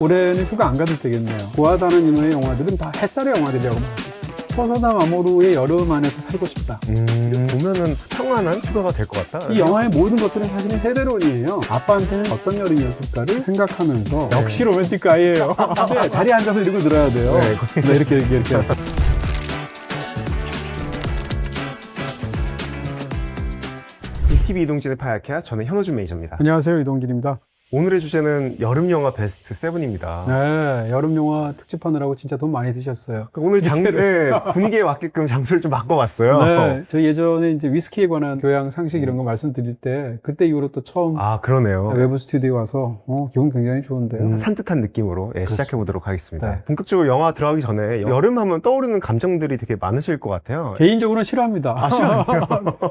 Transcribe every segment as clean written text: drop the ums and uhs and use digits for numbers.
올해는 휴가 안 가도 되겠네요. 고아다는 인호의 영화들은 다 햇살의 영화들이라고 말하고 있습니다. 호소다 마모루의 여름 안에서 살고 싶다. 보면은 평안한 휴가가 될 것 같다. 이 영화의 모든 것들은 사실은 세대론이에요. 아빠한테는 어떤 여름이었을까를 생각하면서 역시 로맨틱 가이예요. 근데 자리에 앉아서 이러고 들어야 돼요. 네, 이렇게. BTV 이동진의 파야케야, 저는 현호준 매니저입니다. 안녕하세요, 이동길입니다. 오늘의 주제는 여름 영화 베스트 7입니다. 네, 여름 영화 특집하느라고 진짜 돈 많이 드셨어요. 오늘 분위기에 맞게끔 장소를 좀 바꿔봤어요. 네, 저 예전에 이제 위스키에 관한 교양 상식 이런 거 말씀드릴 때 그때 이후로 또 처음 그러네요. 외부 스튜디오에 와서 기분 굉장히 좋은데요. 산뜻한 느낌으로 시작해보도록 하겠습니다. 네. 본격적으로 영화 들어가기 전에 여름 하면 떠오르는 감정들이 되게 많으실 것 같아요. 개인적으로는 싫어합니다. 싫어요?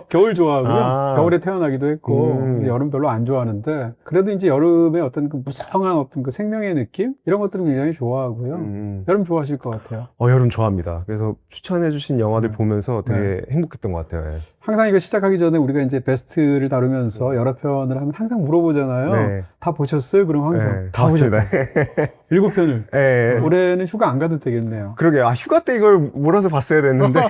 겨울 좋아하고요. 겨울에 태어나기도 했고 여름 별로 안 좋아하는데 그래도 이제 여름의 어떤 그 무성한 어떤 그 생명의 느낌 이런 것들은 굉장히 좋아하고요. 여름 좋아하실 것 같아요. 여름 좋아합니다. 그래서 추천해주신 영화들 보면서 되게 행복했던 것 같아요. 항상 이거 시작하기 전에 우리가 이제 베스트를 다루면서 여러 편을 하면 항상 물어보잖아요. 네. 다 보셨어요? 그럼 항상 다 보셨다. 7편을. 올해는 휴가 안 가도 되겠네요. 그러게요. 휴가 때 이걸 몰아서 봤어야 됐는데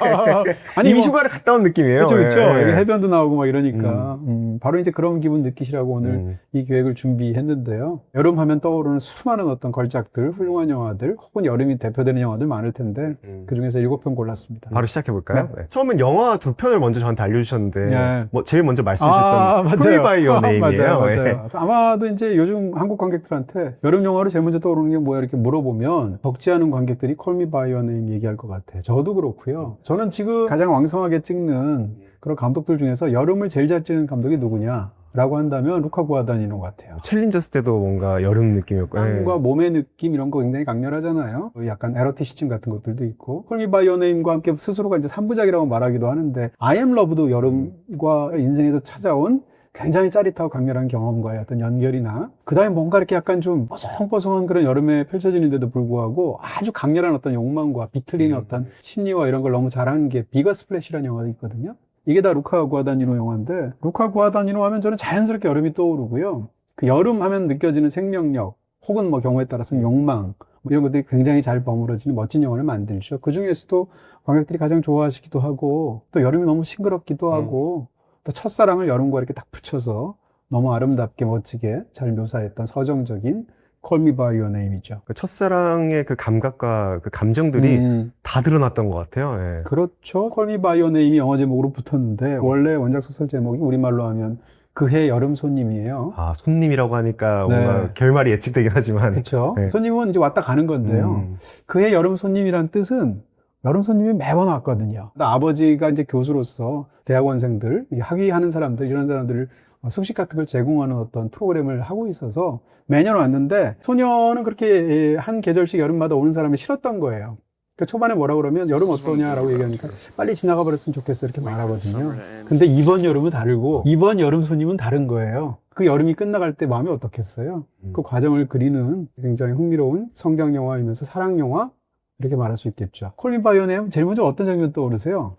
아니, 이미 휴가를 갔다 온 느낌이에요. 그렇죠. 여기 해변도 나오고 막 이러니까 바로 이제 그런 기분 느끼시라고 오늘 이 기획을 준비했는데요. 여름 하면 떠오르는 수많은 어떤 걸작들, 훌륭한 영화들, 혹은 여름이 대표되는 영화들 많을 텐데 그 중에서 7편 골랐습니다. 바로 시작해볼까요? 네. 처음엔 영화 2편을 먼저 저한테 알려주셨는데 네. 제일 먼저 말씀하셨던 Call Me By Your Name이에요. 맞아요. 아마도 이제 요즘 한국 관객들한테 여름 영화로 제일 먼저 떠오르는 게 뭐야 이렇게 물어보면 적지 않은 관객들이 Call Me By Your Name 얘기할 것 같아요. 저도 그렇고요. 저는 지금 가장 왕성하게 찍는 그런 감독들 중에서 여름을 제일 잘 찍는 감독이 누구냐? 라고 한다면 루카 구아다니노 같아요. 챌린저스 때도 뭔가 여름 느낌이었고 땀과 몸의 느낌 이런 거 굉장히 강렬하잖아요. 약간 에로티시즘 같은 것들도 있고 Call Me By Your Name과 함께 스스로가 이제 3부작이라고 말하기도 하는데 I Am Love도 여름과 인생에서 찾아온 굉장히 짜릿하고 강렬한 경험과의 어떤 연결이나 그 다음에 뭔가 이렇게 약간 좀 뽀송뽀송한 그런 여름에 펼쳐지는데도 불구하고 아주 강렬한 어떤 욕망과 비틀리는 어떤 심리와 이런 걸 너무 잘하는 게 비거 스플래시라는 영화도 있거든요. 이게 다 루카 구아다니노 영화인데 루카 구아다니노 하면 저는 자연스럽게 여름이 떠오르고요. 그 여름 하면 느껴지는 생명력 혹은 뭐 경우에 따라서는 욕망 이런 것들이 굉장히 잘 버무러지는 멋진 영화를 만들죠. 그 중에서도 관객들이 가장 좋아하시기도 하고 또 여름이 너무 싱그럽기도 하고 또 첫사랑을 여름과 이렇게 딱 붙여서 너무 아름답게 멋지게 잘 묘사했던 서정적인 Call Me By Your Name이죠. 그 첫사랑의 그 감각과 그 감정들이 다 드러났던 것 같아요. 예. 그렇죠. Call Me By Your Name이 영화 제목으로 붙었는데 원래 원작 소설 제목이 우리말로 하면 그해 여름 손님이에요. 손님이라고 하니까 뭔가 결말이 예측되긴 하지만 그렇죠. 손님은 이제 왔다 가는 건데요. 그해 여름 손님이란 뜻은 여름 손님이 매번 왔거든요. 아버지가 이제 교수로서 대학원생들, 학위하는 사람들, 이런 사람들을 숙식 같은 걸 제공하는 어떤 프로그램을 하고 있어서 매년 왔는데 소녀는 그렇게 한 계절씩 여름마다 오는 사람이 싫었던 거예요. 그러니까 초반에 뭐라 그러면 여름 어떠냐라고 얘기하니까 빨리 지나가 버렸으면 좋겠어 이렇게 말하거든요. 근데 이번 여름은 다르고 이번 여름 손님은 다른 거예요. 그 여름이 끝나갈 때 마음이 어떻겠어요? 그 과정을 그리는 굉장히 흥미로운 성경 영화이면서 사랑 영화 이렇게 말할 수 있겠죠. 콜미 바이 어 네임 제일 먼저 어떤 장면 떠오르세요?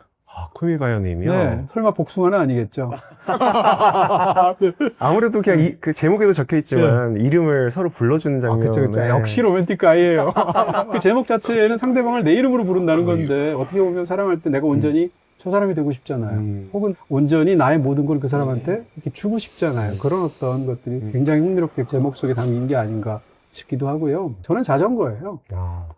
Call Me By Your Name이요? 네, 설마 복숭아는 아니겠죠? 아무래도 그냥 그 제목에도 적혀 있지만 이름을 서로 불러주는 장면. 그쵸. 역시 로맨틱 가이예요. 그 제목 자체는 상대방을 내 이름으로 부른다는 건데 어떻게 보면 사랑할 때 내가 온전히 저 사람이 되고 싶잖아요. 혹은 온전히 나의 모든 걸 그 사람한테 이렇게 주고 싶잖아요. 그런 어떤 것들이 굉장히 흥미롭게 제목 속에 담긴 게 아닌가 싶기도 하고요. 저는 자전거예요.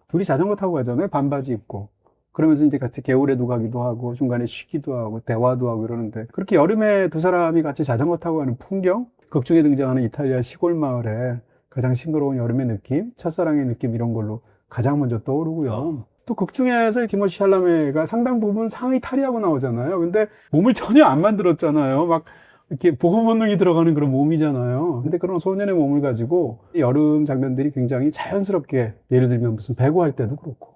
둘이 자전거 타고 가잖아요. 반바지 입고. 그러면서 이제 같이 개울에도 가기도 하고 중간에 쉬기도 하고 대화도 하고 이러는데 그렇게 여름에 두 사람이 같이 자전거 타고 가는 풍경, 극 중에 등장하는 이탈리아 시골 마을의 가장 싱그러운 여름의 느낌, 첫사랑의 느낌 이런 걸로 가장 먼저 떠오르고요. 또 극 중에서 티모시 샬라메가 상당 부분 상의 탈의하고 나오잖아요. 근데 몸을 전혀 안 만들었잖아요. 막 이렇게 보호 본능이 들어가는 그런 몸이잖아요. 근데 그런 소년의 몸을 가지고 여름 장면들이 굉장히 자연스럽게 예를 들면 무슨 배구할 때도 그렇고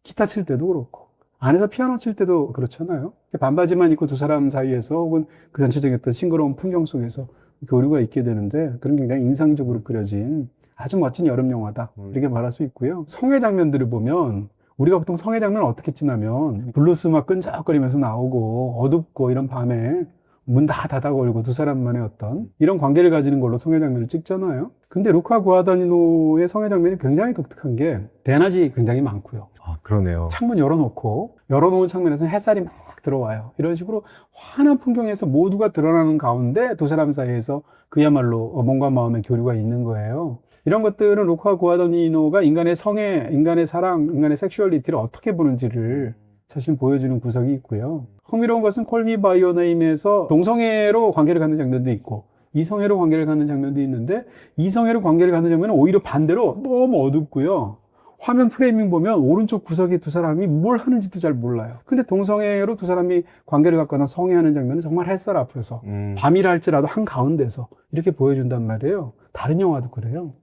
기타 칠 때도 그렇고 안에서 피아노 칠 때도 그렇잖아요. 반바지만 입고 두 사람 사이에서 혹은 그 전체적인 어떤 싱그러운 풍경 속에서 교류가 있게 되는데 그런 굉장히 인상적으로 그려진 아주 멋진 여름 영화다 이렇게 말할 수 있고요. 성의 장면들을 보면 우리가 보통 성의 장면을 어떻게 지나면 블루스 막 끈적거리면서 나오고 어둡고 이런 밤에 문 다 닫아 걸고 두 사람만의 어떤 이런 관계를 가지는 걸로 성애 장면을 찍잖아요. 근데 루카 구아다니노의 성애 장면이 굉장히 독특한 게 대낮이 굉장히 많고요. 아, 그러네요. 창문 열어놓은 창문에서 햇살이 막 들어와요. 이런 식으로 환한 풍경에서 모두가 드러나는 가운데 두 사람 사이에서 그야말로 몸과 마음의 교류가 있는 거예요. 이런 것들은 루카 구아다니노가 인간의 성애, 인간의 사랑, 인간의 섹슈얼리티를 어떻게 보는지를 사실 보여주는 구석이 있고요. 흥미로운 것은 콜미 바이 유 네임에서 동성애로 관계를 갖는 장면도 있고 이성애로 관계를 갖는 장면도 있는데 이성애로 관계를 갖는 장면은 오히려 반대로 너무 어둡고요. 화면 프레이밍 보면 오른쪽 구석에 두 사람이 뭘 하는지도 잘 몰라요. 근데 동성애로 두 사람이 관계를 갖거나 성애하는 장면은 정말 햇살 앞에서 밤이라 할지라도 한가운데서 이렇게 보여준단 말이에요. 다른 영화도 그래요.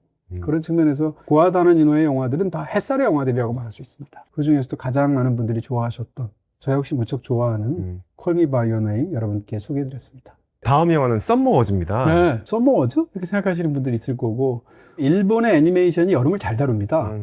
그런 측면에서 구아다니노의 영화들은 다 햇살의 영화들이라고 말할 수 있습니다. 그 중에서도 가장 많은 분들이 좋아하셨던 저 역시 무척 좋아하는 콜미 바이 유 네임 여러분께 소개해드렸습니다. 다음 영화는 썸머워즈입니다. 네, 썸머워즈? 이렇게 생각하시는 분들이 있을 거고 일본의 애니메이션이 여름을 잘 다룹니다.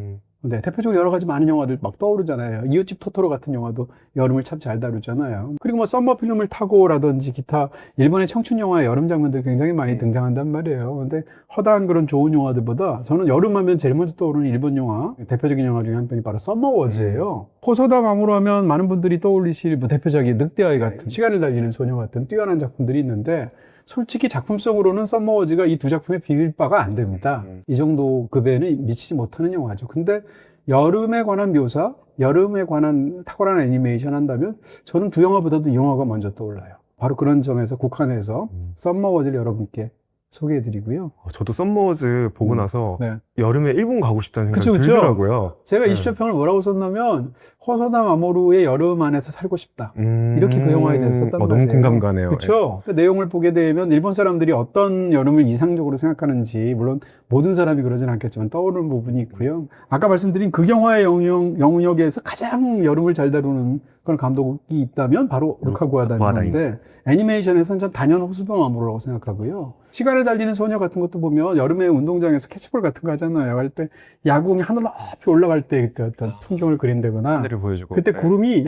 네, 대표적으로 여러 가지 많은 영화들 막 떠오르잖아요. 이웃집 토토로 같은 영화도 여름을 참 잘 다루잖아요. 그리고 뭐 썸머 필름을 타고라든지 기타 일본의 청춘 영화의 여름 장면들 굉장히 많이 등장한단 말이에요. 근데 허다한 그런 좋은 영화들보다 저는 여름하면 제일 먼저 떠오르는 일본 영화 대표적인 영화 중에 한 편이 바로 썸머워즈예요. 호소다 마모로 하면 많은 분들이 떠올리실 뭐 대표적인 늑대아이 같은 시간을 달리는 소녀 같은 뛰어난 작품들이 있는데 솔직히 작품성으로는 썸머워즈가 이 두 작품에 비빌 바가 안 됩니다. 이 정도 급에는 미치지 못하는 영화죠. 근데 여름에 관한 묘사, 여름에 관한 탁월한 애니메이션 한다면 저는 두 영화보다도 이 영화가 먼저 떠올라요. 바로 그런 점에서 국한해서 썸머워즈를 여러분께 소개해드리고요. 저도 썸머워즈 보고 나서 네. 여름에 일본 가고 싶다는 생각이 그쵸, 그쵸? 들더라고요. 제가 20초 평을 뭐라고 썼냐면 호소다 마모루의 여름 안에서 살고 싶다. 이렇게 그 영화에 됐었단 말이에요. 너무 공감 가네요. 그렇죠. 그 내용을 보게 되면 일본 사람들이 어떤 여름을 이상적으로 생각하는지 물론 모든 사람이 그러진 않겠지만 떠오르는 부분이 있고요. 아까 말씀드린 그 영화의 영역에서 가장 여름을 잘 다루는 그런 감독이 있다면 바로 루카 구아다니노인데 애니메이션에서는 전 단연 호소다 마모루라고 생각하고요. 시간을 달리는 소녀 같은 것도 보면 여름에 운동장에서 캐치볼 같은 거 하잖아요. 할 때 야구공이 하늘 높이 올라갈 때 그때 어떤 풍경을 그린다거나 하늘을 보여주고 그때 구름이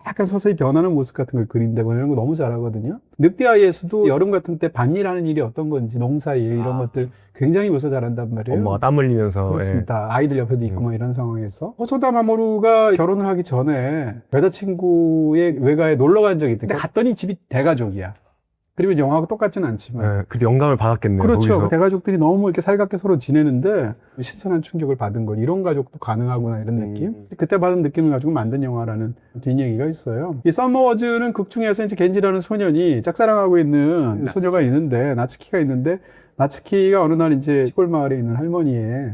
약간 서서히 변하는 모습 같은 걸 그린다거나 이런 거 너무 잘하거든요. 늑대아이에서도 여름 같은 때 밭일하는 일이 어떤 건지 농사일 이런 것들 굉장히 묘사 잘한단 말이에요. 엄마가 땀 흘리면서 그렇습니다. 아이들 옆에도 있고 뭐 이런 상황에서 호소다 마모루가 결혼을 하기 전에 여자친구의 외가에 놀러 간 적이 있대. 근데 갔더니 집이 대가족이야. 그리고 영화하고 똑같지는 않지만. 네, 그래서 영감을 받았겠네요. 그렇죠. 거기서. 대가족들이 너무 이렇게 살갑게 서로 지내는데 신선한 충격을 받은 걸 이런 가족도 가능하구나 이런 느낌. 그때 받은 느낌을 가지고 만든 영화라는 뒷얘기가 있어요. 이 썸머워즈는 극 중에서 이제 겐지라는 소년이 짝사랑하고 있는 소녀가 있는데 나츠키가 있는데 나츠키가 어느 날 이제 시골 마을에 있는 할머니의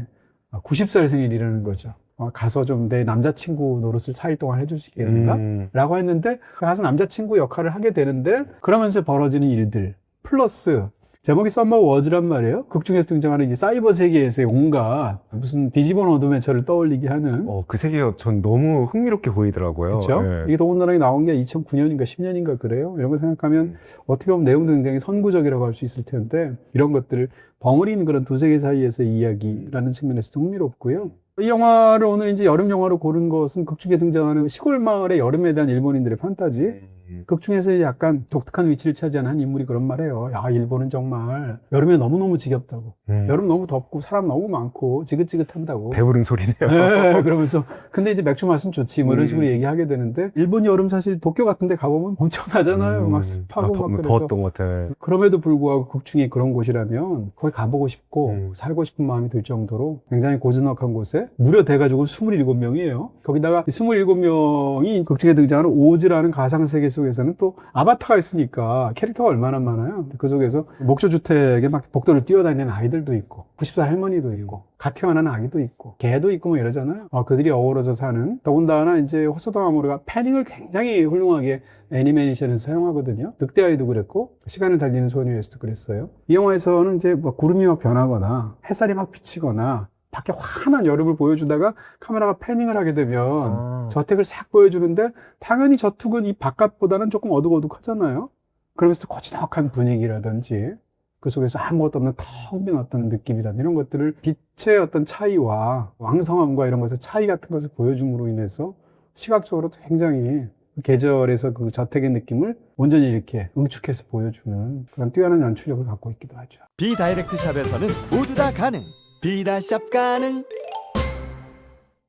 90살 생일이라는 거죠. 가서 좀 내 남자친구 노릇을 4일 동안 해주시겠는가? 라고 했는데 가서 남자친구 역할을 하게 되는데 그러면서 벌어지는 일들 플러스 제목이 썸머워즈란 말이에요. 극 중에서 등장하는 이 사이버 세계에서의 온갖 무슨 디지몬 어드벤처를 떠올리게 하는 그 세계가 전 너무 흥미롭게 보이더라고요. 그렇죠? 네. 이게 더군다나 나온 게 2009년인가 10년인가 그래요. 이런 거 생각하면 어떻게 보면 내용도 굉장히 선구적이라고 할 수 있을 텐데 이런 것들을 버무린 그런 두 세계 사이에서의 이야기라는 측면에서도 흥미롭고요. 이 영화를 오늘 이제 여름 영화로 고른 것은 극 중에 등장하는 시골 마을의 여름에 대한 일본인들의 판타지. 극 중에서 약간 독특한 위치를 차지하는 한 인물이 그런 말해요. 야, 일본은 정말 여름에 너무너무 지겹다고. 여름 너무 덥고 사람 너무 많고 지긋지긋한다고. 배부른 소리네요. 네, 그러면서 근데 이제 맥주 마시면 좋지 뭐 이런 식으로 얘기하게 되는데 일본 여름 사실 도쿄 같은 데 가보면 엄청나잖아요. 막 습하고 막 그래서 더웠던 것 같아요. 그럼에도 불구하고 극 중에 그런 곳이라면 거기 가보고 싶고 살고 싶은 마음이 들 정도로 굉장히 고즈넉한 곳에 무려 대가족은 27명이에요. 거기다가 27명이 극 중에 등장하는 오즈라는 가상세계 속에서는 또 아바타가 있으니까 캐릭터가 얼마나 많아요. 그 속에서 목조주택에 막 복도를 뛰어다니는 아이들도 있고 90살 할머니도 있고 갓 태어난 아기도 있고 개도 있고 뭐 이러잖아요. 그들이 어우러져 사는 더군다나 이제 호소다 마모루가 패닝을 굉장히 훌륭하게 애니메이션에서 사용하거든요. 늑대아이도 그랬고 시간을 달리는 소녀에서도 그랬어요. 이 영화에서는 이제 뭐 구름이 막 변하거나 햇살이 막 비치거나 밖에 환한 여름을 보여주다가 카메라가 패닝을 하게 되면 저택을 싹 보여주는데 당연히 저택은 이 바깥보다는 조금 어둑어둑하잖아요. 그러면서 고즈넉한 분위기라든지 그 속에서 아무것도 없는 텅 빈 어떤 느낌이라든지 이런 것들을 빛의 어떤 차이와 왕성함과 이런 것의 차이 같은 것을 보여줌으로 인해서 시각적으로도 굉장히 계절에서 그 저택의 느낌을 온전히 이렇게 응축해서 보여주는 그런 뛰어난 연출력을 갖고 있기도 하죠. 비다이렉트 샵에서는 모두 다 가능. 비다샵 가능.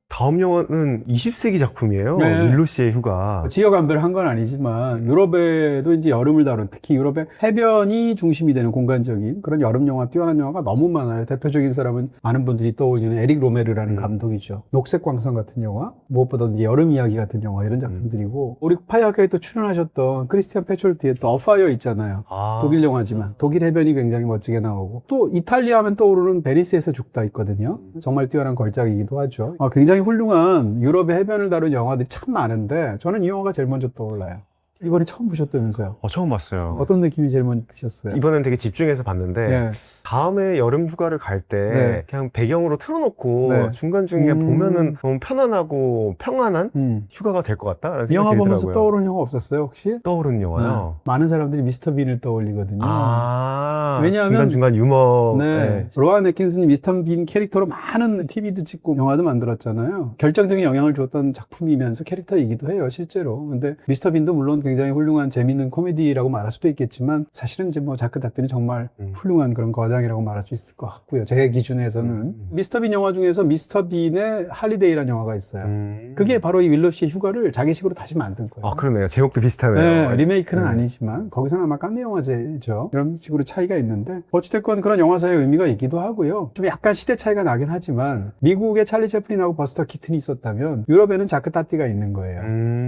다음 영화는 20세기 작품이에요. 네. 윌로 씨의 휴가. 지역 안배를 한 건 아니지만 유럽에도 이제 여름을 다룬 특히 유럽의 해변이 중심이 되는 공간적인 그런 여름 영화, 뛰어난 영화가 너무 많아요. 대표적인 사람은 많은 분들이 떠올리는 에릭 로메르라는 감독이죠. 녹색 광선 같은 영화, 무엇보다 이제 여름 이야기 같은 영화 이런 작품들이고 우리 파이어카에 또 출연하셨던 크리스티안 페촐티의 더 파이어 있잖아요. 아. 독일 영화지만 독일 해변이 굉장히 멋지게 나오고 또 이탈리아 하면 떠오르는 베니스에서 죽다 있거든요. 정말 뛰어난 걸작이기도 하죠. 굉장히 훌륭한 유럽의 해변을 다룬 영화들이 참 많은데 저는 이 영화가 제일 먼저 떠올라요. 이번에 처음 보셨다면서요? 처음 봤어요. 어떤 느낌이 제일 먼저 드셨어요? 이번엔 되게 집중해서 봤는데 네. 다음에 여름 휴가를 갈 때 네. 그냥 배경으로 틀어놓고 네. 중간중간에 보면은 너무 편안하고 평안한 휴가가 될 것 같다라는 이 생각이 영화 들더라고요. 보면서 떠오르는 영화 없었어요 혹시? 떠오르는 영화요? 많은 사람들이 미스터 빈을 떠올리거든요. 왜냐하면 중간중간 유머. 네. 로안 애킨슨이 미스터 빈 캐릭터로 많은 TV도 찍고 영화도 만들었잖아요. 결정적인 영향을 주었던 작품이면서 캐릭터이기도 해요, 실제로. 근데 미스터 빈도 물론 굉장히 훌륭한 재밌는 코미디라고 말할 수도 있겠지만 사실은 이제 뭐 자크 다트는 정말 훌륭한 그런 거장이라고 말할 수 있을 것 같고요. 제 기준에서는. 미스터 빈 영화 중에서 미스터 빈의 할리데이라는 영화가 있어요. 그게 바로 이 윌로 씨의 휴가를 자기식으로 다시 만든 거예요. 그러네요. 제목도 비슷하네요. 네, 리메이크는 아니지만 거기서는 아마 깜네 영화제죠. 이런 식으로 차이가 있는데 어찌됐건 그런 영화사의 의미가 있기도 하고요. 좀 약간 시대 차이가 나긴 하지만 미국에 찰리 채플린하고 버스터 키튼이 있었다면 유럽에는 자크 따띠가 있는 거예요.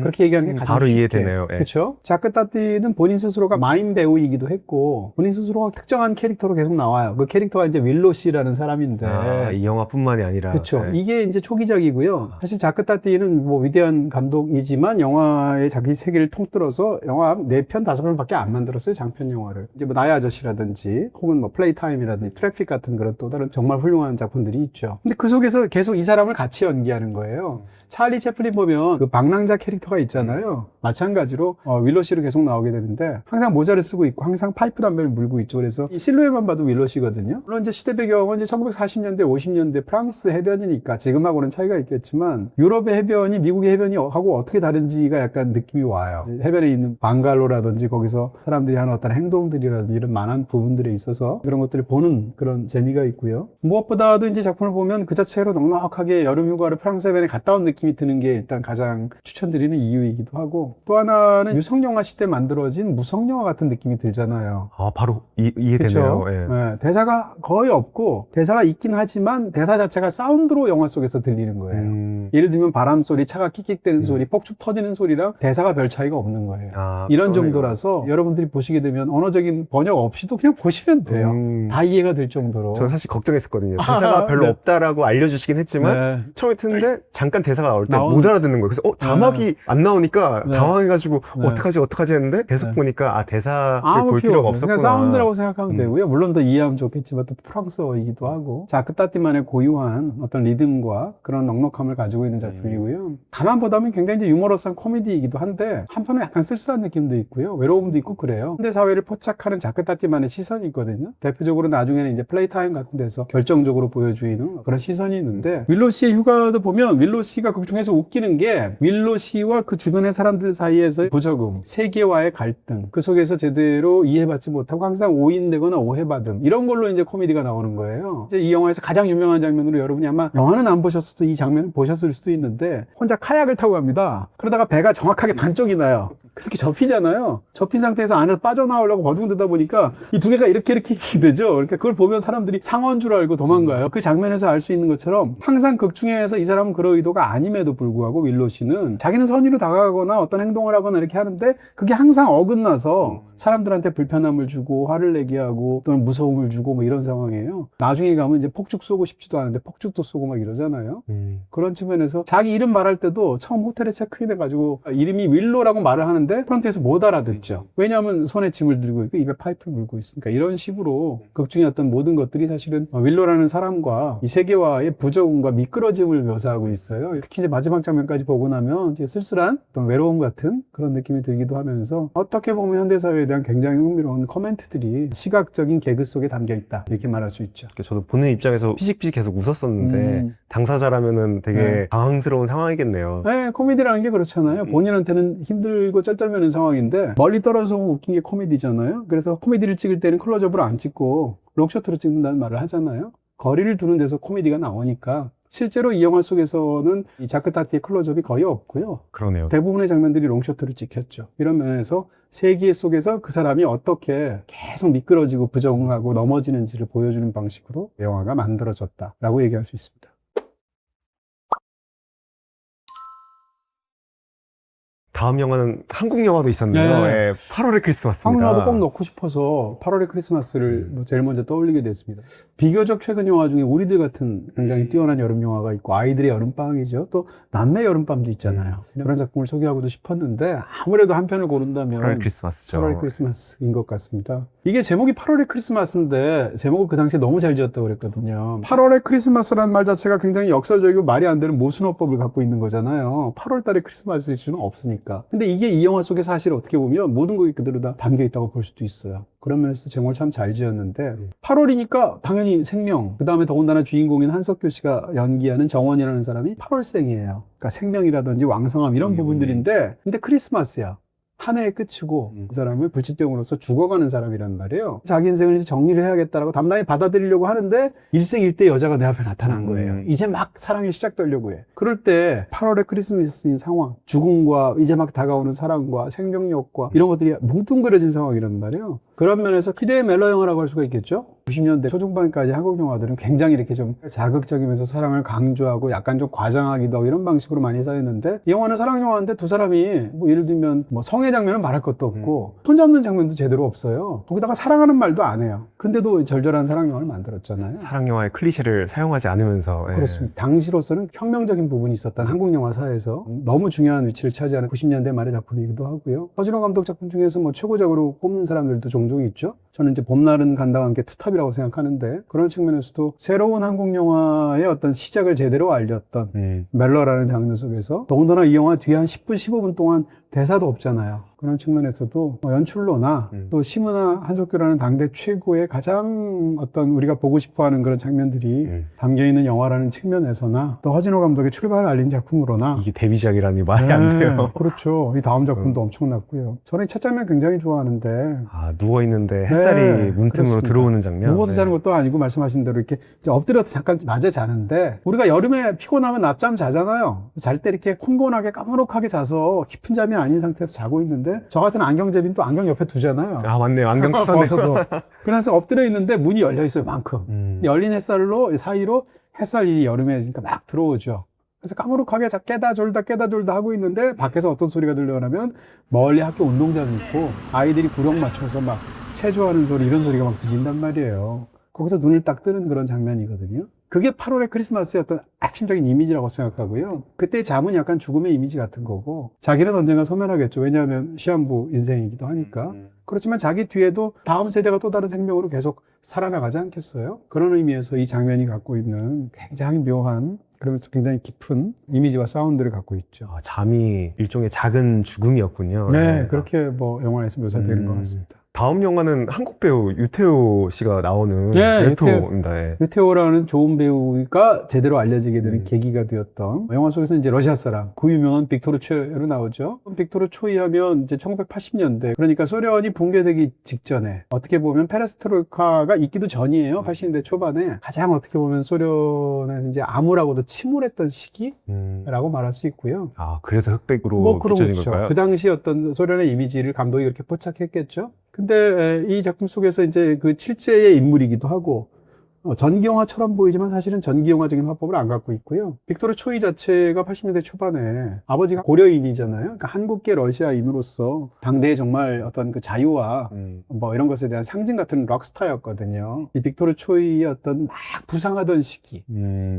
그렇게 얘기하는 게 가장 바로 쉽게. 이해되네요. 예. 그렇죠? 자크 따띠는 본인 스스로가 마임 배우이기도 했고 본인 스스로가 특정한 캐릭터로 계속 나와요. 그 캐릭터가 이제 윌로 씨라는 사람인데 이 영화뿐만이 아니라. 그렇죠. 예. 이게 이제 초기작이고요. 사실 자크 따띠는 뭐 위대한 감독이지만 영화의 자기 세계를 통틀어서 영화 4편, 5편밖에 안 만들었어요. 장편 영화를. 이제 뭐 나의 아저씨라든지 혹은 뭐 플레이타임이라든지 트래픽 같은 그런 또 다른 정말 훌륭한 작품들이 있죠. 근데 그 속에서 계속 이 사람을 같이 연기하는 거예요. 찰리 채플린 보면 그 방랑자 캐릭터가 있잖아요. 마찬가지로 윌로 씨로 계속 나오게 되는데 항상 모자를 쓰고 있고 항상 파이프 담배를 물고 있죠. 그래서 이 실루엣만 봐도 윌로 씨거든요. 물론 이제 시대 배경은 이제 1940년대, 50년대 프랑스 해변이니까 지금하고는 차이가 있겠지만 유럽의 해변이 미국의 해변이하고 어떻게 다른지가 약간 느낌이 와요. 해변에 있는 방갈로라든지 거기서 사람들이 하는 어떤 행동들이라든지 이런 많은 부분들에 있어서 그런 것들을 보는 그런 재미가 있고요. 무엇보다도 이제 작품을 보면 그 자체로 넉넉하게 여름 휴가를 프랑스 해변에 갔다 온 느낌이 드는 게 일단 가장 추천드리는 이유이기도 하고 또 하나는 유성영화 시대 만들어진 무성영화 같은 느낌이 들잖아요. 바로 이해되네요. 그쵸? 예. 네, 대사가 거의 없고 대사가 있긴 하지만 대사 자체가 사운드로 영화 속에서 들리는 거예요. 예를 들면 바람 소리, 차가 킥킥대는 소리, 폭죽 터지는 소리랑 대사가 별 차이가 없는 거예요. 이런 정도라서 여러분들이 보시게 되면 언어적인 번역 없이도 그냥 보시면 돼요. 다 이해가 될 정도로. 저는 사실 걱정했었거든요. 대사가 별로 네. 없다라고 알려주시긴 했지만 네. 처음에 듣는데 잠깐 대사가 나올 때 못 알아듣는 거예요. 그래서 자막이 안 나오니까 네. 당황해가지고 네. 어떡하지 했는데 계속 네. 보니까 대사를 아무 볼 필요 필요가 없어요. 없었구나. 그냥 사운드라고 생각하면 되고요. 물론 더 이해하면 좋겠지만 또 프랑스어이기도 하고 자크 따띠만의 고유한 어떤 리듬과 그런 넉넉함을 가지고 있는 작품이고요. 가만 보다 보면 굉장히 이제 유머러스한 코미디이기도 한데 한편은 약간 쓸쓸한 느낌도 있고요. 외로움도 있고 그래요. 현대 사회를 포착하는 자크 따띠만의 시선이 있거든요. 대표적으로 나중에는 이제 플레이타임 같은 데서 결정적으로 보여주는 그런 시선이 있는데 윌로 씨의 휴가도 보면 윌로 씨가 그 중에서 웃기는 게 윌로 씨와 그 주변의 사람들 사이에서의 부적응, 세계와의 갈등, 그 속에서 제대로 이해받지 못하고 항상 오인되거나 오해받음 이런 걸로 이제 코미디가 나오는 거예요. 이제 이 영화에서 가장 유명한 장면으로 여러분이 아마 영화는 안 보셨어도 이 장면을 보셨을 수도 있는데 혼자 카약을 타고 갑니다. 그러다가 배가 정확하게 반쪽이 나요. 그렇게 접히잖아요. 접힌 상태에서 안에서 빠져나오려고 버둥대다 보니까 이 두 개가 이렇게 되죠. 그러니까 그걸 보면 사람들이 상어인 줄 알고 도망가요. 그 장면에서 알 수 있는 것처럼 항상 극중에서 이 사람은 그런 의도가 아님에도 불구하고 윌로 씨는 자기는 선의로 다가가거나 어떤 행동을 하거나 이렇게 하는데 그게 항상 어긋나서 사람들한테 불편함을 주고 화를 내게 하고 또는 무서움을 주고 뭐 이런 상황이에요. 나중에 가면 이제 폭죽 쏘고 싶지도 않은데 폭죽도 쏘고 막 이러잖아요. 그런 측면에서 자기 이름 말할 때도 처음 호텔에 체크인해가지고 이름이 윌로라고 말을 하는데 프런트에서 못 알아듣죠. 왜냐하면 손에 짐을 들고 있고 입에 파이프를 물고 있으니까. 이런 식으로 극중의 어떤 모든 것들이 사실은 윌로라는 사람과 이 세계와의 부적응과 미끄러짐을 묘사하고 있어요. 특히 이제 마지막 장면까지 보고 나면 이제 쓸쓸한 어떤 외로움 같은 그런 느낌이 들기도 하면서 어떻게 보면 현대사회에 대한 굉장히 흥미로운 코멘트들이 시각적인 개그 속에 담겨 있다 이렇게 말할 수 있죠. 저도 보는 입장에서 피식피식 계속 웃었었는데 당사자라면은 되게 네. 당황스러운 상황이겠네요. 네, 코미디라는 게 그렇잖아요. 본인한테는 힘들고 쩔쩔매는 상황인데 멀리 떨어져서 웃긴 게 코미디잖아요. 그래서 코미디를 찍을 때는 클로즈업으로 안 찍고 롱쇼트로 찍는다는 말을 하잖아요. 거리를 두는 데서 코미디가 나오니까 실제로 이 영화 속에서는 이 자크타티의 클로즈업이 거의 없고요. 그러네요. 대부분의 장면들이 롱쇼트로 찍혔죠. 이런 면에서 세계 속에서 그 사람이 어떻게 계속 미끄러지고 부정하고 넘어지는지를 보여주는 방식으로 영화가 만들어졌다라고 얘기할 수 있습니다. 다음 영화는 한국 영화도 있었네요. 네. 예, 8월의 크리스마스입니다. 한국 영화도 꼭 넣고 싶어서 8월의 크리스마스를 뭐 제일 먼저 떠올리게 됐습니다. 비교적 최근 영화 중에 우리들 같은 굉장히 뛰어난 여름 영화가 있고 아이들의 여름방학이죠. 또 남매 여름밤도 있잖아요. 그런 작품을 소개하고도 싶었는데 아무래도 한 편을 고른다면 8월의 크리스마스죠. 8월의 크리스마스인 것 같습니다. 이게 제목이 8월의 크리스마스인데 제목을 그 당시에 너무 잘 지었다고 그랬거든요. 8월의 크리스마스라는 말 자체가 굉장히 역설적이고 말이 안 되는 모순어법을 갖고 있는 거잖아요. 8월 달에 크리스마스일 수는 없으니까. 근데 이게 이 영화 속에 사실 어떻게 보면 모든 것이 그대로 다 담겨 있다고 볼 수도 있어요. 그런 면에서 제목을 참 잘 지었는데 8월이니까 당연히 생명, 그 다음에 더군다나 주인공인 한석규 씨가 연기하는 정원이라는 사람이 8월생이에요. 그러니까 생명이라든지 왕성함 이런 부분들인데 근데 크리스마스야. 한 해의 끝이고 그 사람은 불치병으로서 죽어가는 사람이란 말이에요. 자기 인생을 이제 정리를 해야겠다라고 담담히 받아들이려고 하는데 일생일대 여자가 내 앞에 나타난 거예요. 이제 막 사랑이 시작되려고 해. 그럴 때 8월의 크리스마스인 상황, 죽음과 이제 막 다가오는 사랑과 생명력과 이런 것들이 뭉뚱그려진 상황이란 말이에요. 그런 면에서 희대의 멜로 영화라고 할 수가 있겠죠. 90년대 초중반까지 한국 영화들은 굉장히 이렇게 좀 자극적이면서 사랑을 강조하고 약간 좀 과장하기도 하고 이런 방식으로 많이 쌓였는데 이 영화는 사랑 영화인데 두 사람이 뭐 예를 들면 뭐 성의 장면은 말할 것도 없고 손잡는 장면도 제대로 없어요. 거기다가 사랑하는 말도 안 해요. 근데도 절절한 사랑 영화를 만들었잖아요. 사랑 영화의 클리셰를 사용하지 않으면서 예. 그렇습니다. 당시로서는 혁명적인 부분이 있었던 한국 영화사에서 너무 중요한 위치를 차지하는 90년대 말의 작품이기도 하고요. 허진호 감독 작품 중에서 뭐 최고작으로 꼽는 사람들도 종종 있죠. 저는 이제 봄날은 간다와 함께 투탑이라고 생각하는데 그런 측면에서도 새로운 한국 영화의 어떤 시작을 제대로 알렸던 멜로라는 장르 속에서 더군다나 이 영화 뒤에 한 10분, 15분 동안 대사도 없잖아요. 그런 측면에서도 연출로나 또 심은하, 한석규라는 당대 최고의 가장 어떤 우리가 보고 싶어하는 그런 장면들이 담겨있는 영화라는 측면에서나 또 허진호 감독의 출발을 알린 작품으로나 이게 데뷔작이라니 말이 안 돼요. 그렇죠. 이 다음 작품도 엄청났고요. 저는 이 첫 장면 굉장히 좋아하는데 아, 누워있는데 햇살이 문틈으로 그렇습니다. 들어오는 장면. 누워서 자는 것도 아니고 말씀하신 대로 이렇게 이제 엎드려서 잠깐 낮에 자는데 우리가 여름에 피곤하면 낮잠 자잖아요. 잘 때 이렇게 콘곤하게 까무룩하게 자서 깊은 잠이 아닌 상태에서 자고 있는데 저 같은 안경제비는 또 안경 옆에 두잖아요. 아, 맞네요. 안경 썼네. 벗어서. 그래서 엎드려 있는데 문이 열려 있어요, 만큼. 열린 햇살로 사이로 햇살이 여름에 그러니까 막 들어오죠. 그래서 까무룩하게 깨다 졸다 하고 있는데 밖에서 어떤 소리가 들려오냐면 멀리 학교 운동장이 있고 아이들이 구령 맞춰서 막 체조하는 소리 이런 소리가 막 들린단 말이에요. 거기서 눈을 딱 뜨는 그런 장면이거든요. 그게 8월의 크리스마스의 어떤 핵심적인 이미지라고 생각하고요. 그때의 잠은 약간 죽음의 이미지 같은 거고 자기는 언젠가 소멸하겠죠. 왜냐하면 시한부 인생이기도 하니까. 그렇지만 자기 뒤에도 다음 세대가 또 다른 생명으로 계속 살아나가지 않겠어요? 그런 의미에서 이 장면이 갖고 있는 굉장히 묘한 그러면서 굉장히 깊은 이미지와 사운드를 갖고 있죠. 아, 잠이 일종의 작은 죽음이었군요. 네, 예. 그렇게 뭐 영화에서 묘사되는 것 같습니다. 다음 영화는 한국 배우 유태호 씨가 나오는 네, 레토입니다. 예. 유태호라는 좋은 배우가 제대로 알려지게 되는 계기가 되었던 영화 속에서 이제 러시아 사람 그 유명한 빅토르 초이로 나오죠. 빅토르 초이 하면 이제 1980년대 그러니까 소련이 붕괴되기 직전에 어떻게 보면 페레스트로이카가 있기도 전이에요. 80년대 초반에 가장 어떻게 보면 소련에서 이제 암울하고도 침울했던 시기라고 말할 수 있고요. 아, 그래서 흑백으로 뭐 그런 비춰진 거죠. 걸까요? 그 당시 어떤 소련의 이미지를 감독이 그렇게 포착했겠죠. 근데 이 작품 속에서 이제 그 실제의 인물이기도 하고 전기영화처럼 보이지만 사실은 전기영화적인 화법을 안 갖고 있고요. 빅토르 초이 자체가 80년대 초반에 아버지가 고려인이잖아요. 그러니까 한국계 러시아인으로서 당대에 정말 어떤 그 자유와 뭐 이런 것에 대한 상징 같은 록스타였거든요. 이 빅토르 초이의 어떤 막 부상하던 시기,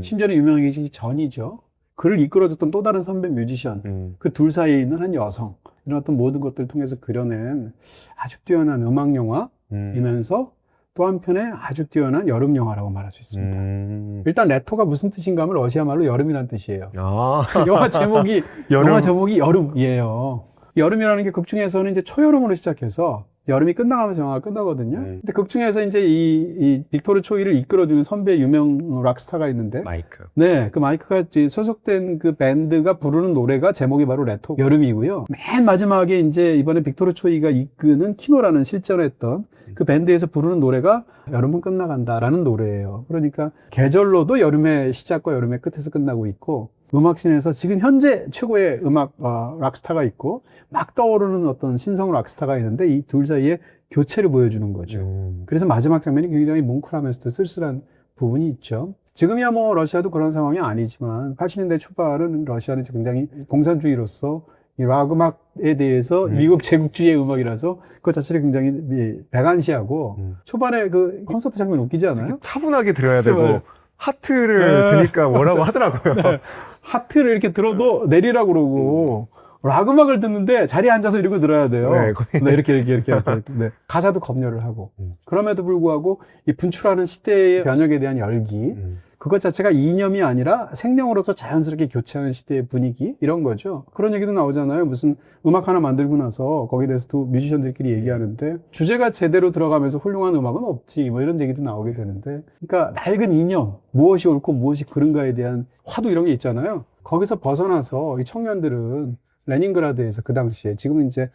심지어는 유명해지기 전이죠. 그를 이끌어줬던 또 다른 선배 뮤지션, 그 둘 사이에 있는 한 여성, 이런 어떤 모든 것들을 통해서 그려낸 아주 뛰어난 음악 영화이면서 또 한편에 아주 뛰어난 여름 영화라고 말할 수 있습니다. 일단 레토가 무슨 뜻인가 하면 러시아 말로 여름이라는 뜻이에요. 아, 영화 제목이 여름. 영화 제목이 여름이에요. 여름이라는 게 극중에서는 이제 초여름으로 시작해서 여름이 끝나가면서 영화가 끝나거든요. 근데 극 중에서 이제 이 빅토르 초이를 이끌어주는 선배 유명 락스타가 있는데, 마이크. 네, 그 마이크가 이제 소속된 그 밴드가 부르는 노래가 제목이 바로 레토 여름이고요. 맨 마지막에 이제 이번에 빅토르 초이가 이끄는 키노라는 실전했던 그 밴드에서 부르는 노래가 여름은 끝나간다라는 노래예요. 그러니까 계절로도 여름의 시작과 여름의 끝에서 끝나고 있고, 음악씬에서 지금 현재 최고의 음악 락스타가 있고 막 떠오르는 어떤 신성 락스타가 있는데 이 둘 사이에 교체를 보여주는 거죠. 그래서 마지막 장면이 굉장히 뭉클하면서도 쓸쓸한 부분이 있죠. 지금이야 뭐 러시아도 그런 상황이 아니지만 80년대 초반은 러시아는 굉장히 공산주의로서 이 락 음악에 대해서 미국 제국주의의 음악이라서 그것 자체를 굉장히 배관시하고 초반에 그 콘서트 장면 웃기지 않아요? 차분하게 들어야 되고 네. 하트를 드니까 뭐라고 하더라고요. 네. 하트를 이렇게 들어도 내리라고 그러고 락 음악을 듣는데 자리에 앉아서 이러고 들어야 돼요. 네, 거의. 네, 이렇게. 네. 가사도 검열을 하고 그럼에도 불구하고 이 분출하는 시대의 변혁에 대한 열기 그것 자체가 이념이 아니라 생명으로서 자연스럽게 교체하는 시대의 분위기 이런 거죠. 그런 얘기도 나오잖아요. 무슨 음악 하나 만들고 나서 거기에 대해서도 뮤지션들끼리 얘기하는데 주제가 제대로 들어가면서 훌륭한 음악은 없지 뭐 이런 얘기도 나오게 되는데 그러니까 낡은 이념 무엇이 옳고 무엇이 그른가에 대한 화두 이런 게 있잖아요. 거기서 벗어나서 이 청년들은 레닌그라드에서 그 당시에 지금은 이제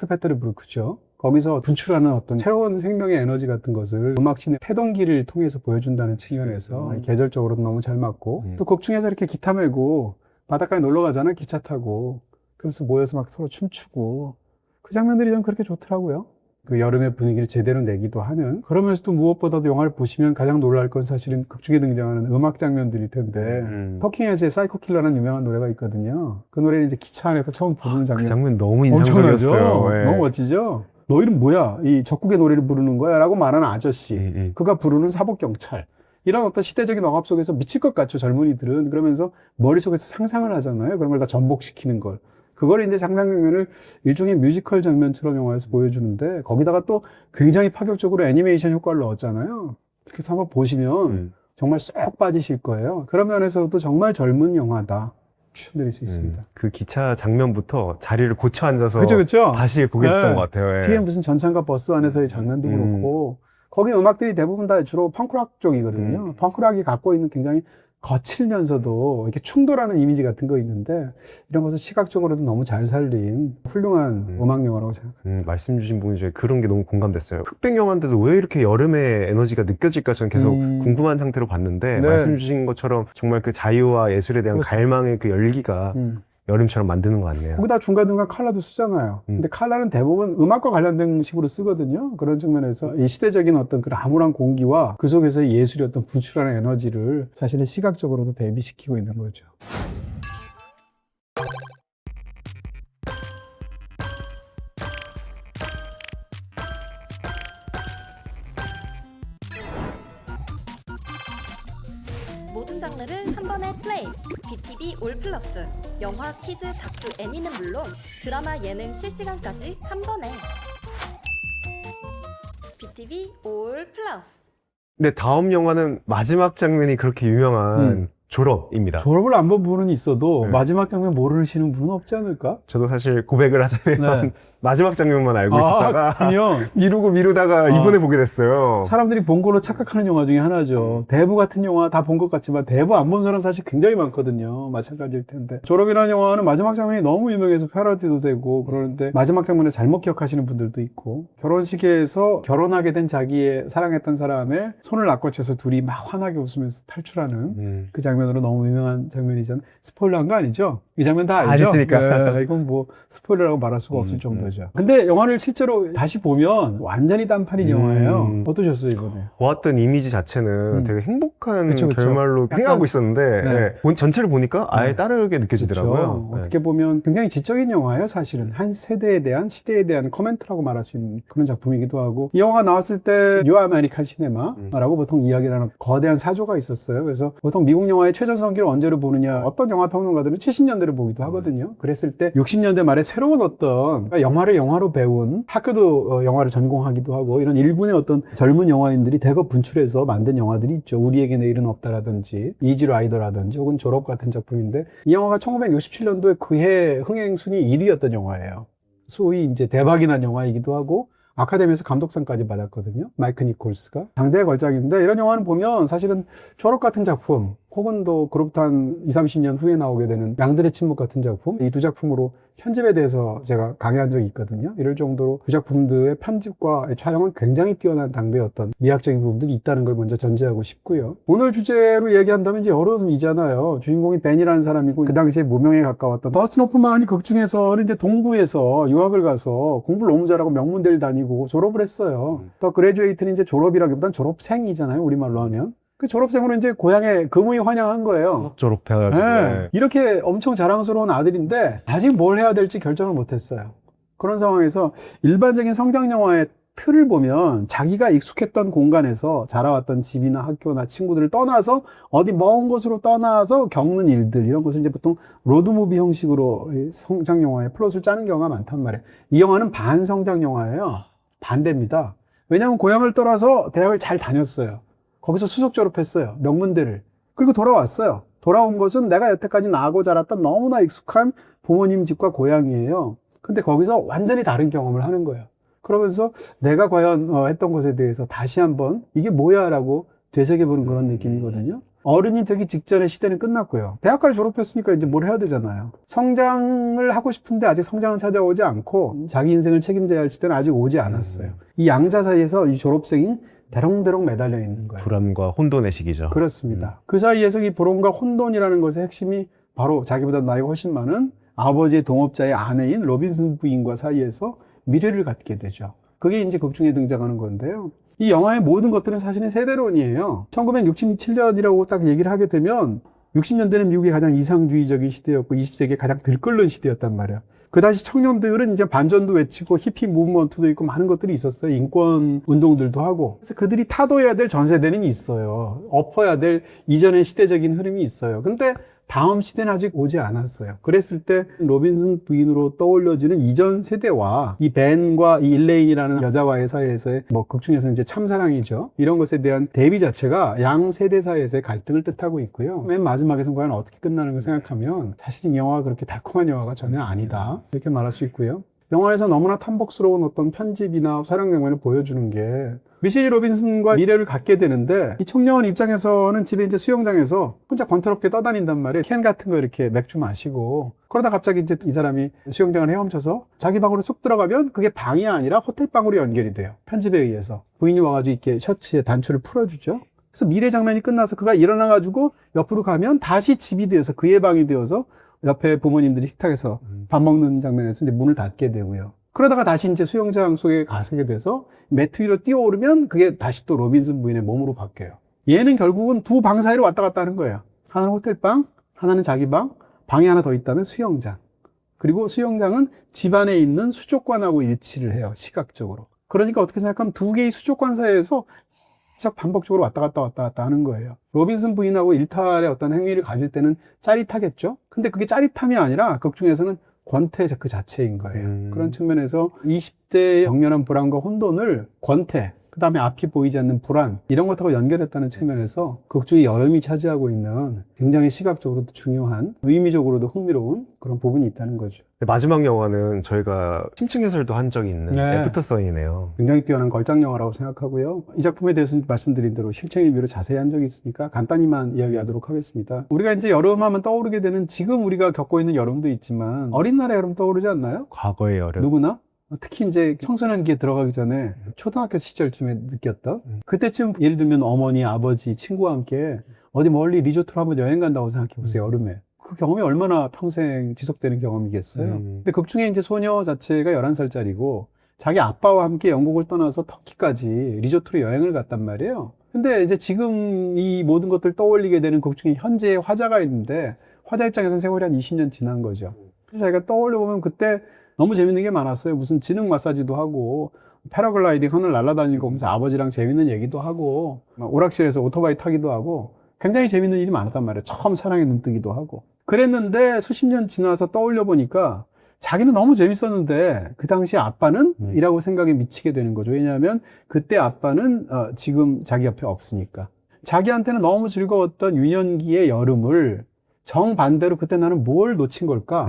상트페테르부르크죠. 거기서 분출하는 어떤 새로운 생명의 에너지 같은 것을 음악신의 태동기를 통해서 보여준다는 측면에서 계절적으로도 너무 잘 맞고 또 곡 중에서 이렇게 기타 메고 바닷가에 놀러 가잖아 기차 타고 그러면서 모여서 막 서로 춤추고 그 장면들이 좀 그렇게 좋더라고요. 그 여름의 분위기를 제대로 내기도 하는 그러면서도 무엇보다도 영화를 보시면 가장 놀랄 건 사실은 극 중에 등장하는 음악 장면들일 텐데 터킹 헤즈의 사이코킬러라는 유명한 노래가 있거든요. 그 노래를 이제 기차 안에서 처음 부르는 장면 그 장면 너무 엄청나죠? 인상적이었어요. 네. 너무 멋지죠? 너 이름 뭐야? 이 적국의 노래를 부르는 거야? 라고 말하는 아저씨. 그가 부르는 사법경찰. 이런 어떤 시대적인 억압 속에서 미칠 것 같죠, 젊은이들은. 그러면서 머릿속에서 상상을 하잖아요. 그런 걸 다 전복시키는 걸. 그걸 이제 상상 장면을 일종의 뮤지컬 장면처럼 영화에서 보여주는데, 거기다가 또 굉장히 파격적으로 애니메이션 효과를 넣었잖아요. 그렇게 해서 한번 보시면 정말 쏙 빠지실 거예요. 그런 면에서도 정말 젊은 영화다. 추천드릴 수 있습니다. 그 기차 장면부터 자리를 고쳐 앉아서 그쵸. 다시 보게 됐던 것 같아요. 예. 뒤에 무슨 전차인가 버스 안에서의 장면도 그렇고 거기 음악들이 대부분 다 주로 펑크락 쪽이거든요. 펑크락이 갖고 있는 굉장히 거칠면서도 이렇게 충돌하는 이미지 같은 거 있는데 이런 것을 시각적으로도 너무 잘 살린 훌륭한 음악 영화라고 생각합니다. 말씀 주신 부분 중에 그런 게 너무 공감됐어요. 흑백 영화인데도 왜 이렇게 여름의 에너지가 느껴질까 저는 계속 궁금한 상태로 봤는데 네. 말씀 주신 것처럼 정말 그 자유와 예술에 대한 그렇습니다. 갈망의 그 열기가 여름처럼 만드는 것 같네요. 거기다 중간중간 컬러도 쓰잖아요. 근데 컬러는 대부분 음악과 관련된 식으로 쓰거든요. 그런 측면에서 이 시대적인 어떤 그런 암울한 공기와 그 속에서의 예술의 어떤 분출하는 에너지를 사실은 시각적으로도 대비시키고 있는 거죠. 모든 장르를 한 번에 플레이. BTV 올 플러스. 영화, 퀴즈, 다큐, 애니는 물론 드라마, 예능, 실시간까지 한 번에. BTV 올 플러스. 근데 다음 영화는 마지막 장면이 그렇게 유명한 졸업입니다. 졸업을 안 본 분은 있어도 네. 마지막 장면 모르시는 분은 없지 않을까? 저도 사실 고백을 하자면 네. 마지막 장면만 알고 있었다가 그렇군요. 미루다가 이번에 보게 됐어요. 사람들이 본 걸로 착각하는 영화 중에 하나죠. 대부 같은 영화 다 본 것 같지만 대부 안 본 사람 사실 굉장히 많거든요. 마찬가지일 텐데. 졸업이라는 영화는 마지막 장면이 너무 유명해서 패러디도 되고 그러는데 마지막 장면을 잘못 기억하시는 분들도 있고 결혼식에서 결혼하게 된 자기의 사랑했던 사람의 손을 낚아채서 둘이 막 환하게 웃으면서 탈출하는 그 장면으로 너무 유명한 장면이잖아요. 스포일러한 거 아니죠? 이 장면 다 알죠? 아셨으니까. 네, 이건 뭐 스포일러라고 말할 수가 없을 정도죠. 근데 영화를 실제로 다시 보면 완전히 딴판인 영화예요. 어떠셨어요, 이번에? 보았던 이미지 자체는 되게 행복한 그쵸. 결말로 약간- 생각하고 있었는데 네. 전체를 보니까 아예 네. 다르게 느껴지더라고요. 그렇죠. 네. 어떻게 보면 굉장히 지적인 영화예요, 사실은. 한 세대에 대한, 시대에 대한 코멘트라고 말할 수 있는 그런 작품이기도 하고. 이 영화가 나왔을 때, 뉴 아메리칸 시네마라고 보통 이야기를 하는 거대한 사조가 있었어요. 그래서 보통 미국 영화의 최전성기를 언제로 보느냐, 어떤 영화 평론가들은 70년대를 보기도 하거든요. 그랬을 때 60년대 말에 새로운 어떤 영화를 영화로 배운 학교도 영화를 전공하기도 하고 이런 일군의 어떤 젊은 영화인들이 대거 분출해서 만든 영화들이 있죠. 우리에게 내일은 없다라든지 이지 라이더라든지 혹은 졸업 같은 작품인데 이 영화가 1967년도에 그해 흥행 순위 1위였던 영화예요. 소위 이제 대박이 난 영화이기도 하고 아카데미에서 감독상까지 받았거든요. 마이크 니콜스가. 당대의 걸작인데 이런 영화는 보면 사실은 졸업 같은 작품 혹은 또 그로부터 한 20, 30년 후에 나오게 되는 양들의 침묵 같은 작품, 이 두 작품으로 편집에 대해서 제가 강의한 적이 있거든요. 이럴 정도로 두 작품들의 편집과 촬영은 굉장히 뛰어난 당대의 어떤 미학적인 부분들이 있다는 걸 먼저 전제하고 싶고요. 오늘 주제로 얘기한다면 이제 여름이잖아요. 주인공이 벤이라는 사람이고 그 당시에 무명에 가까웠던 더스틴 호프만이 극 중에서는 이제 동부에서 유학을 가서 공부를 너무 잘하고 명문대를 다니고 졸업을 했어요. 더 그레듀에이트는 이제 졸업이라기보단 졸업생이잖아요. 우리말로 하면. 그 졸업생으로 이제 고향에 금이 환영한 거예요. 졸업해가지고. 네. 이렇게 엄청 자랑스러운 아들인데 아직 뭘 해야 될지 결정을 못했어요. 그런 상황에서 일반적인 성장 영화의 틀을 보면 자기가 익숙했던 공간에서 자라왔던 집이나 학교나 친구들을 떠나서 어디 먼 곳으로 떠나서 겪는 일들, 이런 것을 이제 보통 로드무비 형식으로 성장 영화의 플롯을 짜는 경우가 많단 말이에요. 이 영화는 반성장 영화예요. 반대입니다. 왜냐하면 고향을 떠나서 대학을 잘 다녔어요. 거기서 수석 졸업했어요. 명문대를. 그리고 돌아왔어요. 돌아온 것은 내가 여태까지 나고 자랐던 너무나 익숙한 부모님 집과 고향이에요. 근데 거기서 완전히 다른 경험을 하는 거예요. 그러면서 내가 과연 했던 것에 대해서 다시 한번 이게 뭐야 라고 되새겨보는 그런 느낌이거든요. 어른이 되기 직전의 시대는 끝났고요. 대학까지 졸업했으니까 이제 뭘 해야 되잖아요. 성장을 하고 싶은데 아직 성장은 찾아오지 않고 자기 인생을 책임져야 할 시대는 아직 오지 않았어요. 이 양자 사이에서 이 졸업생이 대롱대롱 매달려 있는 거예요. 불안과 혼돈의 시기죠. 그렇습니다. 그 사이에서 이 불안과 혼돈이라는 것의 핵심이 바로 자기보다 나이가 훨씬 많은 아버지의 동업자의 아내인 로빈슨 부인과 사이에서 미래를 갖게 되죠. 그게 이제 극 중에 등장하는 건데요. 이 영화의 모든 것들은 사실은 세대론이에요. 1967년이라고 딱 얘기를 하게 되면 60년대는 미국의 가장 이상주의적인 시대였고 20세기의 가장 들끓는 시대였단 말이에요. 그 당시 청년들은 이제 반전도 외치고 히피 무브먼트도 있고 많은 것들이 있었어요. 인권 운동들도 하고. 그래서 그들이 타도해야 될 전 세대는 있어요. 엎어야 될 이전의 시대적인 흐름이 있어요. 근데 다음 시대는 아직 오지 않았어요. 그랬을 때 로빈슨 부인으로 떠올려지는 이전 세대와 이 벤과 이 일레인이라는 여자와의 사이에서의 극 중에서는 이제 참사랑이죠. 이런 것에 대한 대비 자체가 양 세대 사이에서의 갈등을 뜻하고 있고요. 맨 마지막에서는 과연 어떻게 끝나는가 생각하면 사실 이 영화가 그렇게 달콤한 영화가 전혀 아니다. 이렇게 말할 수 있고요. 영화에서 너무나 탐복스러운 어떤 편집이나 촬영 장면을 보여주는 게 미시지 로빈슨과 미래를 갖게 되는데 이 청년 입장에서는 집에 이제 수영장에서 혼자 권태롭게 떠다닌단 말이에요. 캔 같은 거 이렇게 맥주 마시고 그러다 갑자기 이제 이 사람이 수영장을 헤엄쳐서 자기 방으로 쑥 들어가면 그게 방이 아니라 호텔 방으로 연결이 돼요. 편집에 의해서 부인이 와가지고 이렇게 셔츠에 단추를 풀어주죠. 그래서 미래 장면이 끝나서 그가 일어나가지고 옆으로 가면 다시 집이 되어서 그의 방이 되어서 옆에 부모님들이 식탁에서 밥 먹는 장면에서 이제 문을 닫게 되고요. 그러다가 다시 이제 수영장 속에 가게 돼서 매트 위로 뛰어오르면 그게 다시 또 로빈슨 부인의 몸으로 바뀌어요. 얘는 결국은 두 방 사이를 왔다 갔다 하는 거예요. 하나는 호텔방, 하나는 자기 방, 방이 하나 더 있다면 수영장. 그리고 수영장은 집안에 있는 수족관하고 일치를 해요. 시각적으로. 그러니까 어떻게 생각하면 두 개의 수족관 사이에서 계속 반복적으로 왔다 갔다 하는 거예요. 로빈슨 부인하고 일탈의 어떤 행위를 가질 때는 짜릿하겠죠? 근데 그게 짜릿함이 아니라 극 중에서는 권태 그 자체인 거예요. 그런 측면에서 20대의 격렬한 불안과 혼돈을 권태, 그 다음에 앞이 보이지 않는 불안, 이런 것하고 연결했다는 측면에서 극 중에 여름이 차지하고 있는 굉장히 시각적으로도 중요한, 의미적으로도 흥미로운 그런 부분이 있다는 거죠. 마지막 영화는 저희가 심층 해설도 한 적이 있는 애프터 선이네요. 굉장히 뛰어난 걸작 영화라고 생각하고요. 이 작품에 대해서 말씀드린 대로 실체 리뷰를 자세히 한 적이 있으니까 간단히만 이야기하도록 하겠습니다. 우리가 이제 여름 하면 떠오르게 되는 지금 우리가 겪고 있는 여름도 있지만 어린 날의 여름 떠오르지 않나요? 과거의 여름. 누구나? 특히 이제 청소년기에 들어가기 전에 초등학교 시절쯤에 느꼈던 그때쯤 예를 들면 어머니, 아버지, 친구와 함께 어디 멀리 리조트로 한번 여행 간다고 생각해 보세요. 여름에. 그 경험이 얼마나 평생 지속되는 경험이겠어요. 근데 극 중에 이제 소녀 자체가 11살짜리고 자기 아빠와 함께 영국을 떠나서 터키까지 리조트로 여행을 갔단 말이에요. 근데 이제 지금 이 모든 것들 떠올리게 되는 극 중에 현재의 화자가 있는데 화자 입장에서는 세월이 한 20년 지난 거죠. 그래서 자기가 떠올려 보면 그때 너무 재밌는 게 많았어요. 무슨 지능 마사지도 하고 패러글라이딩 하늘 날아다니고 하면서 아버지랑 재밌는 얘기도 하고 오락실에서 오토바이 타기도 하고 굉장히 재밌는 일이 많았단 말이에요. 처음 사랑에 눈뜨기도 하고. 그랬는데 수십 년 지나서 떠올려 보니까 자기는 너무 재밌었는데 그 당시 아빠는? 이라고 생각에 미치게 되는 거죠. 왜냐하면 그때 아빠는 지금 자기 옆에 없으니까. 자기한테는 너무 즐거웠던 유년기의 여름을 정반대로 그때 나는 뭘 놓친 걸까?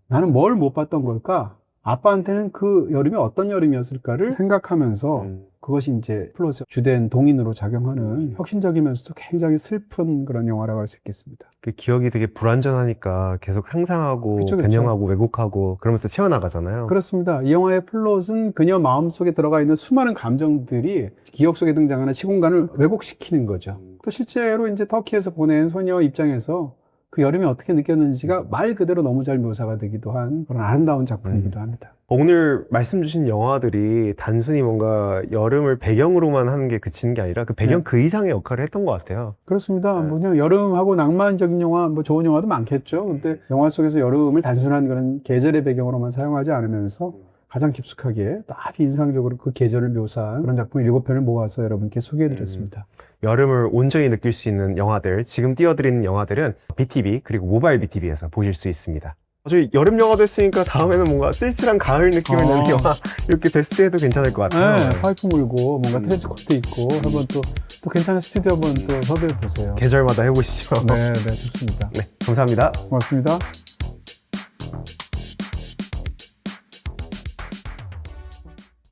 나는 뭘 못 봤던 걸까? 아빠한테는 그 여름이 어떤 여름이었을까를 생각하면서 그것이 이제 플롯의 주된 동인으로 작용하는 혁신적이면서도 굉장히 슬픈 그런 영화라고 할 수 있겠습니다. 그 기억이 되게 불완전하니까 계속 상상하고 그쵸. 변형하고 왜곡하고 그러면서 채워나가잖아요. 그렇습니다. 이 영화의 플롯은 그녀 마음속에 들어가 있는 수많은 감정들이 기억 속에 등장하는 시공간을 왜곡시키는 거죠. 또 실제로 이제 터키에서 보낸 소녀 입장에서 그 여름이 어떻게 느꼈는지가 말 그대로 너무 잘 묘사가 되기도 한 그런 아름다운 작품이기도 합니다. 오늘 말씀 주신 영화들이 단순히 뭔가 여름을 배경으로만 하는 게 그치는 게 아니라 그 배경 네. 그 이상의 역할을 했던 것 같아요. 그렇습니다. 그냥 여름하고 낭만적인 영화, 뭐 좋은 영화도 많겠죠. 근데 영화 속에서 여름을 단순한 그런 계절의 배경으로만 사용하지 않으면서 가장 깊숙하게 아주 인상적으로 그 계절을 묘사한 그런 작품 7편을 모아서 여러분께 소개해드렸습니다. 여름을 온전히 느낄 수 있는 영화들, 지금 띄워드리는 영화들은 BTV 그리고 모바일 BTV에서 보실 수 있습니다. 저희 여름 영화도 했으니까 다음에는 뭔가 쓸쓸한 가을 느낌을 내는 영화 이렇게 베스트 해도 괜찮을 것 같아요. 네, 파이프 물고 뭔가 트렌치 코트 입고 한번 또 괜찮은 스튜디오 한번 또 섭외해 보세요. 계절마다 해보시죠. 네, 좋습니다. 네, 감사합니다. 고맙습니다.